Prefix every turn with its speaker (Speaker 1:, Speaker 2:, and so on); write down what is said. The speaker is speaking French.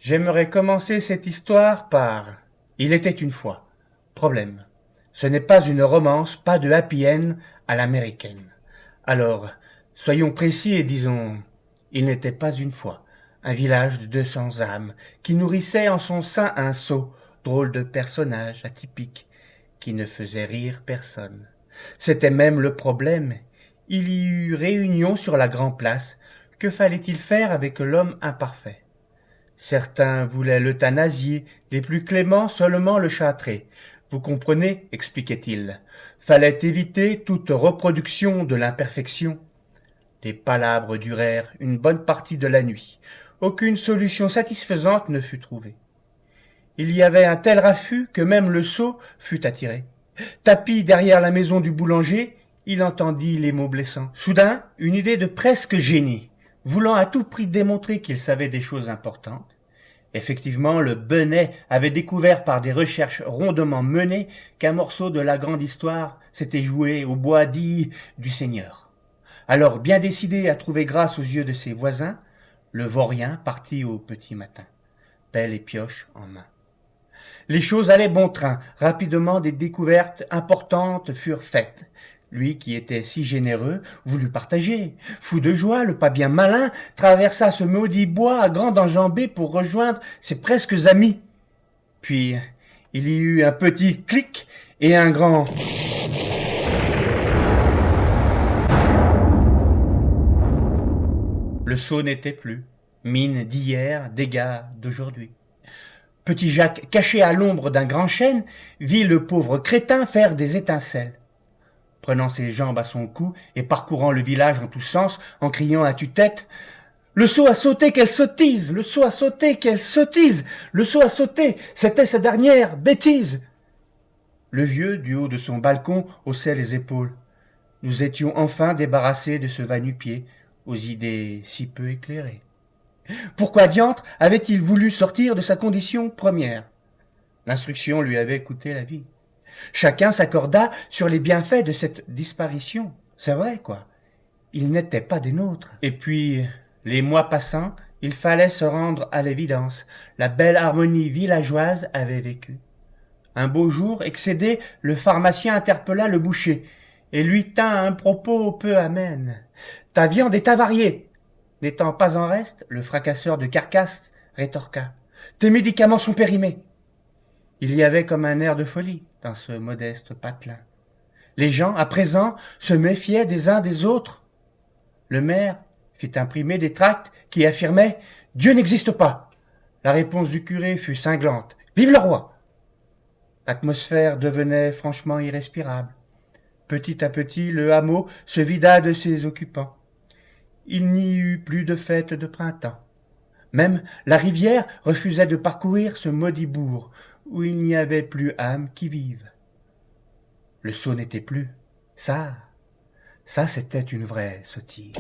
Speaker 1: J'aimerais commencer cette histoire par « Il était une fois ». Problème. Ce n'est pas une romance, pas de happy end à l'américaine. Alors, soyons précis et disons « Il n'était pas une fois ». Un village de 200 âmes qui nourrissait en son sein un sot, drôle de personnage atypique, qui ne faisait rire personne. C'était même le problème. Il y eut réunion sur la grande place. Que fallait-il faire avec l'homme imparfait? Certains voulaient l'euthanasier, les plus cléments seulement le châtrer. Vous comprenez, expliquait-il. Fallait éviter toute reproduction de l'imperfection. Les palabres durèrent une bonne partie de la nuit. Aucune solution satisfaisante ne fut trouvée. Il y avait un tel raffut que même le sot fut attiré. Tapi derrière la maison du boulanger, il entendit les mots blessants. Soudain, une idée de presque génie, voulant à tout prix démontrer qu'il savait des choses importantes. Effectivement, le Benet avait découvert par des recherches rondement menées qu'un morceau de la grande histoire s'était joué au bois dit du Seigneur. Alors, bien décidé à trouver grâce aux yeux de ses voisins, le vaurien partit au petit matin, pelle et pioche en main. Les choses allaient bon train. Rapidement, des découvertes importantes furent faites. Lui, qui était si généreux, voulut partager. Fou de joie, le pas bien malin traversa ce maudit bois à grande enjambée pour rejoindre ses presques amis. Puis, il y eut un petit clic et un grand... Le sot n'était plus. Mine d'hier, dégâts d'aujourd'hui. Petit Jacques, caché à l'ombre d'un grand chêne, vit le pauvre crétin faire des étincelles. Prenant ses jambes à son cou et parcourant le village en tous sens, en criant à tue-tête « Le sot a sauté, quelle sottise! Le sot a sauté, quelle sottise! Le sot a sauté, c'était sa dernière bêtise !» Le vieux, du haut de son balcon, haussait les épaules. Nous étions enfin débarrassés de ce va-nu-pied, aux idées si peu éclairées. Pourquoi diantre avait-il voulu sortir de sa condition première? L'instruction lui avait coûté la vie. Chacun s'accorda sur les bienfaits de cette disparition. C'est vrai, quoi. Il n'était pas des nôtres. Et puis, les mois passant, il fallait se rendre à l'évidence. La belle harmonie villageoise avait vécu. Un beau jour, excédé, le pharmacien interpella le boucher et lui tint un propos peu amène. « Ta viande est avariée !» N'étant pas en reste, le fracasseur de carcasses rétorqua. « Tes médicaments sont périmés !» Il y avait comme un air de folie dans ce modeste patelin. Les gens, à présent, se méfiaient des uns des autres. Le maire fit imprimer des tracts qui affirmaient « Dieu n'existe pas !» La réponse du curé fut cinglante. « Vive le roi !» L'atmosphère devenait franchement irrespirable. Petit à petit, le hameau se vida de ses occupants. Il n'y eut plus de fête de printemps. Même la rivière refusait de parcourir ce maudit bourg où il n'y avait plus âme qui vive. Le sot n'était plus. Ça c'était une vraie sottise.